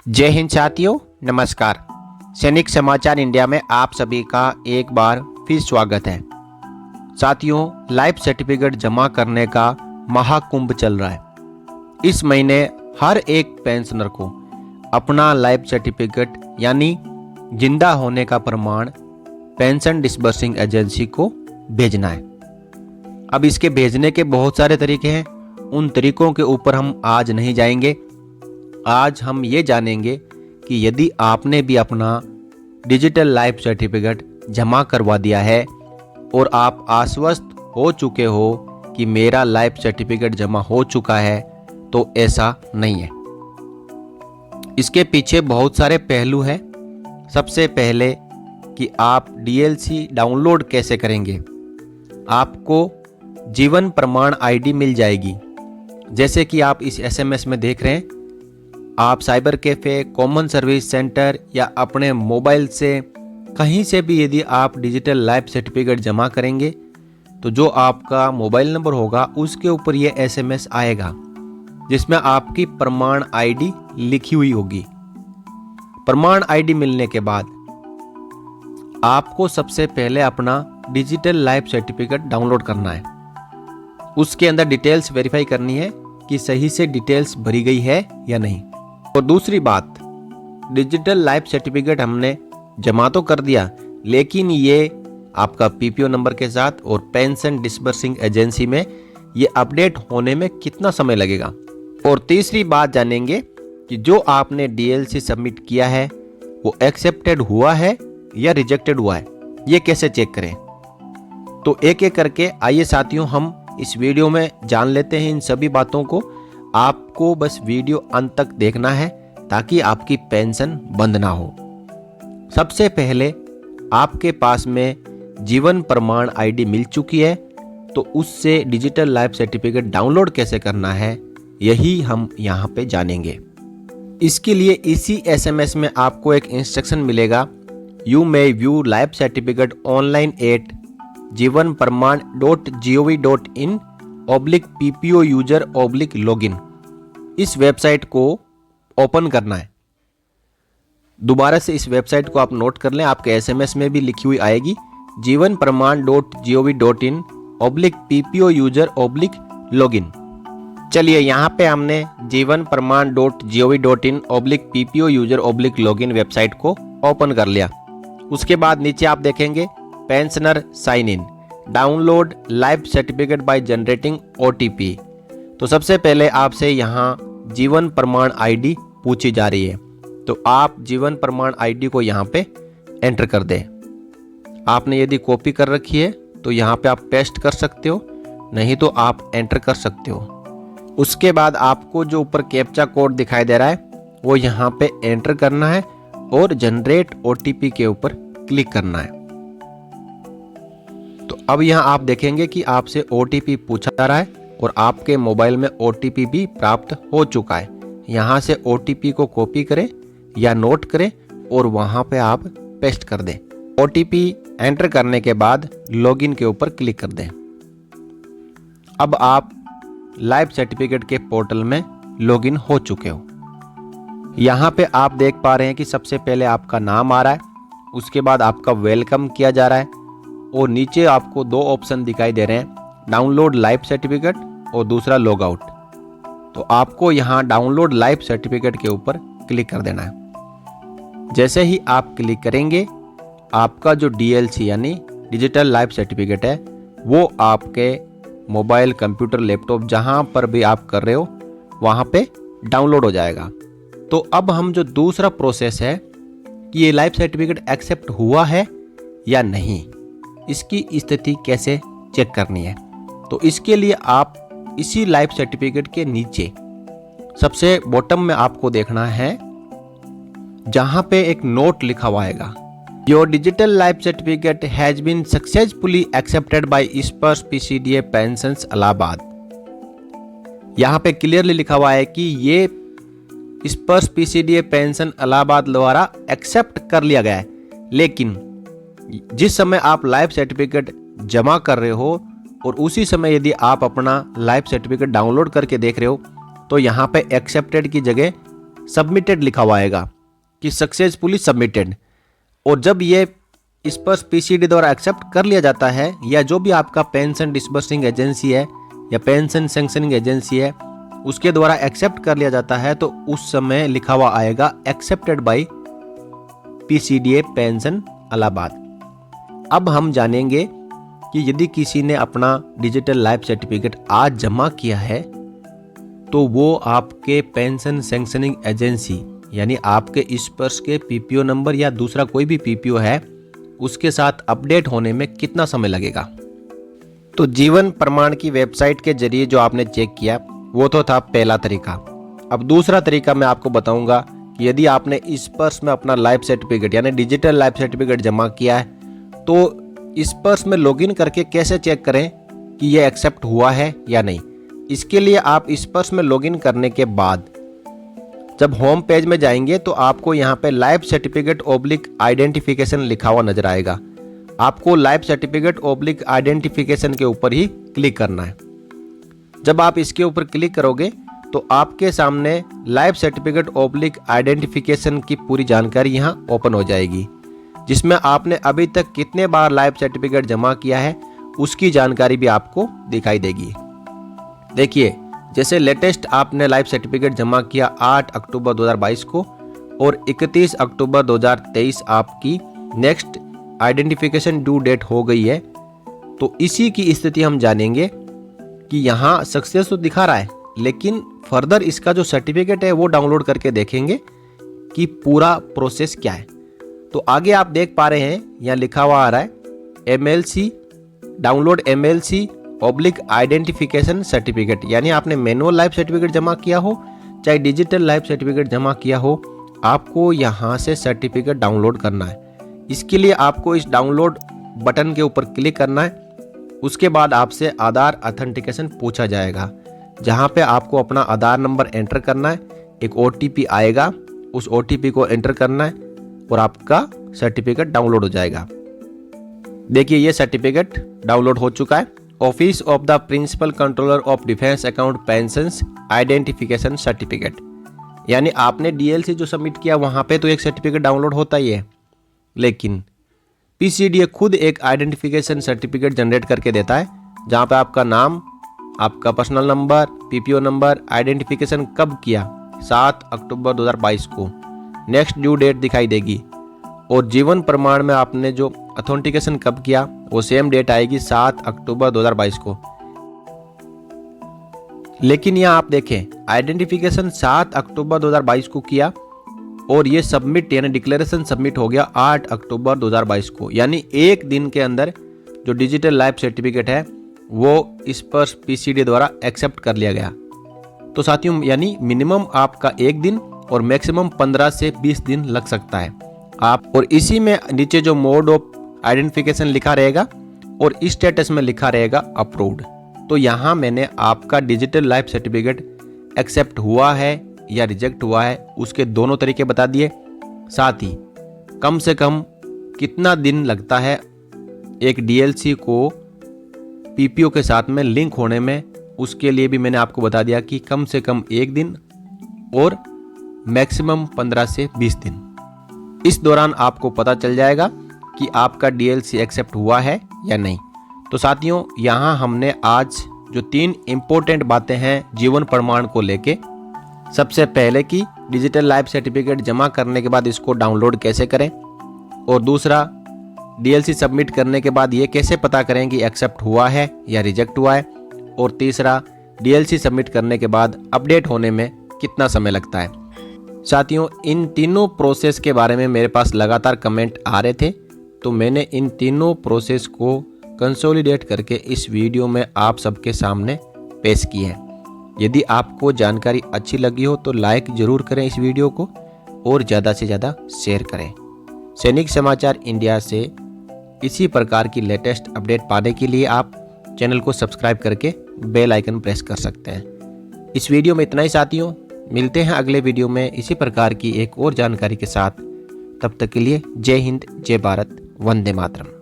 जय हिंद साथियों, नमस्कार। सैनिक समाचार इंडिया में आप सभी का एक बार फिर स्वागत है। साथियों, लाइफ सर्टिफिकेट जमा करने का महाकुंभ चल रहा है। इस महीने हर एक पेंशनर को अपना लाइफ सर्टिफिकेट यानी जिंदा होने का प्रमाण पेंशन डिसबर्सिंग एजेंसी को भेजना है। अब इसके भेजने के बहुत सारे तरीके हैं। उन तरीकों के ऊपर हम आज नहीं जाएंगे। आज हम ये जानेंगे कि यदि आपने भी अपना डिजिटल लाइफ सर्टिफिकेट जमा करवा दिया है और आप आश्वस्त हो चुके हो कि मेरा लाइफ सर्टिफिकेट जमा हो चुका है, तो ऐसा नहीं है। इसके पीछे बहुत सारे पहलू हैं। सबसे पहले कि आप डीएलसी डाउनलोड कैसे करेंगे। आपको जीवन प्रमाण आईडी मिल जाएगी, जैसे कि आप इस एसएमएस में देख रहे हैं। आप cyber cafe, common service centre या अपने मोबाइल से कहीं से भी यदि आप डिजिटल लाइफ सर्टिफिकेट जमा करेंगे तो जो आपका मोबाइल नंबर होगा उसके ऊपर ये एसएमएस आएगा, जिसमें आपकी प्रमाण आईडी लिखी हुई होगी। प्रमाण आईडी मिलने के बाद आपको सबसे पहले अपना डिजिटल लाइफ सर्टिफिकेट डाउनलोड करना है। उसके अंदर डिटेल्स वेरीफाई करनी है कि सही से डिटेल्स भरी गई है या नहीं। और दूसरी बात, डिजिटल लाइफ सर्टिफिकेट हमने जमा तो कर दिया, लेकिन ये आपका पीपीओ नंबर के साथ और पेंशन डिसबर्सिंग एजेंसी में ये अपडेट होने में कितना समय लगेगा। और तीसरी बात जानेंगे कि जो आपने डीएलसी सबमिट किया है वो एक्सेप्टेड हुआ है या रिजेक्टेड हुआ है, ये कैसे चेक करें। तो एक एक करके आइए साथियों, हम इस वीडियो में जान लेते हैं इन सभी बातों को। आपको बस वीडियो अंत तक देखना है ताकि आपकी पेंशन बंद ना हो। सबसे पहले आपके पास में जीवन प्रमाण आईडी मिल चुकी है, तो उससे डिजिटल लाइफ सर्टिफिकेट डाउनलोड कैसे करना है यही हम यहाँ पे जानेंगे। इसके लिए इसी एसएमएस में आपको एक इंस्ट्रक्शन मिलेगा, you may view life certificate online at jivanpraman.gov.in/PPO user/login। इस वेबसाइट को ओपन करना है। दोबारा से इस वेबसाइट को आप नोट कर लें, आपके एसएमएस में भी लिखी हुई आएगी, jivanpraman.gov.in/PPO user/login। चलिए, यहाँ पे हमने jivanpraman.gov.in/PPO user/login वेबसाइट को ओपन कर लिया। उसके बाद नीचे आप देखेंगे pensioner sign in, download life certificate by generating OTP. तो सबसे पहले आपसे यहाँ जीवन प्रमाण आईडी पूछी जा रही है, तो आप जीवन प्रमाण आईडी को यहाँ पे एंटर कर दें। आपने यदि कॉपी कर रखी है तो यहाँ पे आप पेस्ट कर सकते हो, नहीं तो आप एंटर कर सकते हो। उसके बाद आपको जो ऊपर कैप्चा कोड दिखाई दे रहा है वो यहाँ पे एंटर करना है और जनरेट ओटीपी के ऊपर क्लिक करना है। तो अब यहाँ आप देखेंगे कि आपसे ओटीपी पूछा जा रहा है और आपके मोबाइल में ओटीपी भी प्राप्त हो चुका है। यहाँ से ओटीपी को कॉपी करें या नोट करें और वहाँ पे आप पेस्ट कर दें। ओटीपी एंटर करने के बाद लॉगिन के ऊपर क्लिक कर दें। अब आप लाइफ सर्टिफिकेट के पोर्टल में लॉगिन हो चुके हो। यहाँ पे आप देख पा रहे हैं कि सबसे पहले आपका नाम आ रहा है, उसके बाद आपका वेलकम किया जा रहा है और नीचे आपको दो ऑप्शन दिखाई दे रहे हैं, डाउनलोड लाइफ सर्टिफिकेट और दूसरा लॉग आउट। तो आपको यहाँ डाउनलोड लाइफ सर्टिफिकेट के ऊपर क्लिक कर देना है। जैसे ही आप क्लिक करेंगे, आपका जो डीएलसी यानी डिजिटल लाइफ सर्टिफिकेट है वो आपके मोबाइल, कंप्यूटर, लैपटॉप जहाँ पर भी आप कर रहे हो वहाँ पे डाउनलोड हो जाएगा। तो अब हम जो दूसरा प्रोसेस है कि ये लाइफ सर्टिफिकेट एक्सेप्ट हुआ है या नहीं, इसकी स्थिति कैसे चेक करनी है। तो इसके लिए आप इसी लाइफ सर्टिफिकेट के नीचे सबसे बॉटम में आपको देखना है, जहां पे एक नोट लिखा हुआ आएगा, your digital life certificate has been successfully accepted by Sparsh PCDA pensions Allahabad. यहाँ पे क्लियरली लिखा हुआ है कि ये स्पर्श पीसीडीए पेंशन इलाहाबाद द्वारा एक्सेप्ट कर लिया गया है। लेकिन जिस समय आप लाइफ सर्टिफिकेट जमा कर रहे हो और उसी समय यदि आप अपना लाइफ सर्टिफिकेट डाउनलोड करके देख रहे हो तो यहाँ पे एक्सेप्टेड की जगह सबमिटेड लिखा हुआ आएगा कि सक्सेसफुली सबमिटेड। और जब ये इस पर पीसीडी द्वारा एक्सेप्ट कर लिया जाता है, या जो भी आपका पेंशन डिसबर्सिंग एजेंसी है या पेंशन सैंक्शनिंग एजेंसी है उसके द्वारा एक्सेप्ट कर लिया जाता है, तो उस समय लिखा हुआ आएगा accepted by PCDA pension Allahabad. अब हम जानेंगे कि यदि किसी ने अपना डिजिटल लाइफ सर्टिफिकेट आज जमा किया है तो वो आपके पेंशन सैंक्शनिंग एजेंसी यानी आपके स्पर्श के पीपीओ नंबर या दूसरा कोई भी पीपीओ है उसके साथ अपडेट होने में कितना समय लगेगा। तो जीवन प्रमाण की वेबसाइट के जरिए जो आपने चेक किया वो तो था पहला तरीका। अब दूसरा तरीका मैं आपको बताऊंगा कि यदि आपने स्पर्श में अपना लाइफ सर्टिफिकेट यानी डिजिटल लाइफ सर्टिफिकेट जमा किया है तो स्पर्श में लॉगिन करके कैसे चेक करें कि ये एक्सेप्ट हुआ है या नहीं। इसके लिए आप स्पर्श में लॉगिन करने के बाद जब होम पेज में जाएंगे तो आपको यहाँ पे लाइफ सर्टिफिकेट ओब्लिक आइडेंटिफिकेशन लिखा हुआ नजर आएगा। आपको लाइफ सर्टिफिकेट ओब्लिक आइडेंटिफिकेशन के ऊपर ही क्लिक करना है। जब आप इसके ऊपर क्लिक करोगे तो आपके सामने लाइफ सर्टिफिकेट ओब्लिक आइडेंटिफिकेशन की पूरी जानकारी यहाँ ओपन हो जाएगी, जिसमें आपने अभी तक कितने बार लाइफ सर्टिफिकेट जमा किया है उसकी जानकारी भी आपको दिखाई देगी। देखिए, जैसे लेटेस्ट आपने लाइफ सर्टिफिकेट जमा किया 8 अक्टूबर 2022 को और 31 अक्टूबर 2023 आपकी नेक्स्ट आइडेंटिफिकेशन ड्यू डेट हो गई है, तो इसी की स्थिति हम जानेंगे कि यहाँ सक्सेस तो दिखा रहा है, लेकिन फर्दर इसका जो सर्टिफिकेट है वो डाउनलोड करके देखेंगे कि पूरा प्रोसेस क्या है। तो आगे आप देख पा रहे हैं यहाँ लिखा हुआ आ रहा है MLC download MLC oblique identification certificate, यानी आपने मैनुअल लाइफ सर्टिफिकेट जमा किया हो चाहे डिजिटल लाइफ सर्टिफिकेट जमा किया हो, आपको यहाँ से सर्टिफिकेट डाउनलोड करना है। इसके लिए आपको इस डाउनलोड बटन के ऊपर क्लिक करना है। उसके बाद आपसे आधार ऑथेंटिकेशन पूछा जाएगा, जहाँ पे आपको अपना आधार नंबर एंटर करना है। एक OTP आएगा, उस OTP को एंटर करना है और आपका सर्टिफिकेट डाउनलोड हो जाएगा। देखिए, ये सर्टिफिकेट डाउनलोड हो चुका है। Office of the principal controller of defence account pensions identification certificate, यानी आपने DLC जो सबमिट किया वहाँ पे तो एक सर्टिफिकेट डाउनलोड होता ही है, लेकिन PCDA खुद एक आइडेंटिफिकेशन सर्टिफिकेट जनरेट करके देता है, जहाँ पे आपका नाम, आपका personal number, PPO number, identification कब किया 7 अक्टूबर 2022 को, नेक्स्ट ड्यू डेट दिखाई देगी, और जीवन प्रमाण में आपने जो ऑथेंटिकेशन कब किया वो सेम डेट आएगी 7 अक्टूबर 2022 को। लेकिन यहाँ आप देखें आइडेंटिफिकेशन 7 अक्टूबर 2022 को किया और ये सबमिट यानी डिक्लेरेशन सबमिट हो गया 8 अक्टूबर 2022 को, यानी एक दिन के अंदर जो डिजिटल लाइफ सर्टिफिकेट है वो इस पर PCD द्वारा एक्सेप्ट कर लिया गया। तो साथियों, यानी मिनिमम आपका एक दिन और मैक्सिमम 15 से 20 दिन लग सकता है आप। और इसी में नीचे जो मोड ऑफ आइडेंटिफिकेशन लिखा रहेगा और स्टेटस में लिखा रहेगा अप्रूव्ड। तो यहाँ मैंने आपका डिजिटल लाइफ सर्टिफिकेट एक्सेप्ट हुआ है या रिजेक्ट हुआ है उसके दोनों तरीके बता दिए, साथ ही कम से कम कितना दिन लगता है एक DLC को PPO के साथ में लिंक होने में, उसके लिए भी मैंने आपको बता दिया कि कम से कम एक दिन और मैक्सिमम 15 से 20 दिन। इस दौरान आपको पता चल जाएगा कि आपका DLC एक्सेप्ट हुआ है या नहीं। तो साथियों, यहाँ हमने आज जो 3 इम्पोर्टेंट बातें हैं जीवन प्रमाण को लेके, सबसे पहले कि डिजिटल लाइफ सर्टिफिकेट जमा करने के बाद इसको डाउनलोड कैसे करें, और दूसरा DLC सबमिट करने के बाद ये कैसे पता करें कि एक्सेप्ट हुआ है या रिजेक्ट हुआ है, और तीसरा DLC सबमिट करने के बाद अपडेट होने में कितना समय लगता है। साथियों, इन तीनों प्रोसेस के बारे में मेरे पास लगातार कमेंट आ रहे थे, तो मैंने इन तीनों प्रोसेस को कंसोलिडेट करके इस वीडियो में आप सबके सामने पेश की है। यदि आपको जानकारी अच्छी लगी हो तो लाइक ज़रूर करें इस वीडियो को और ज़्यादा से ज़्यादा शेयर करें। सैनिक समाचार इंडिया से इसी प्रकार की लेटेस्ट अपडेट पाने के लिए आप चैनल को सब्सक्राइब करके बेल आइकन प्रेस कर सकते हैं। इस वीडियो में इतना ही साथियों, मिलते हैं अगले वीडियो में इसी प्रकार की एक और जानकारी के साथ। तब तक के लिए जय हिंद, जय भारत, वंदे मातरम।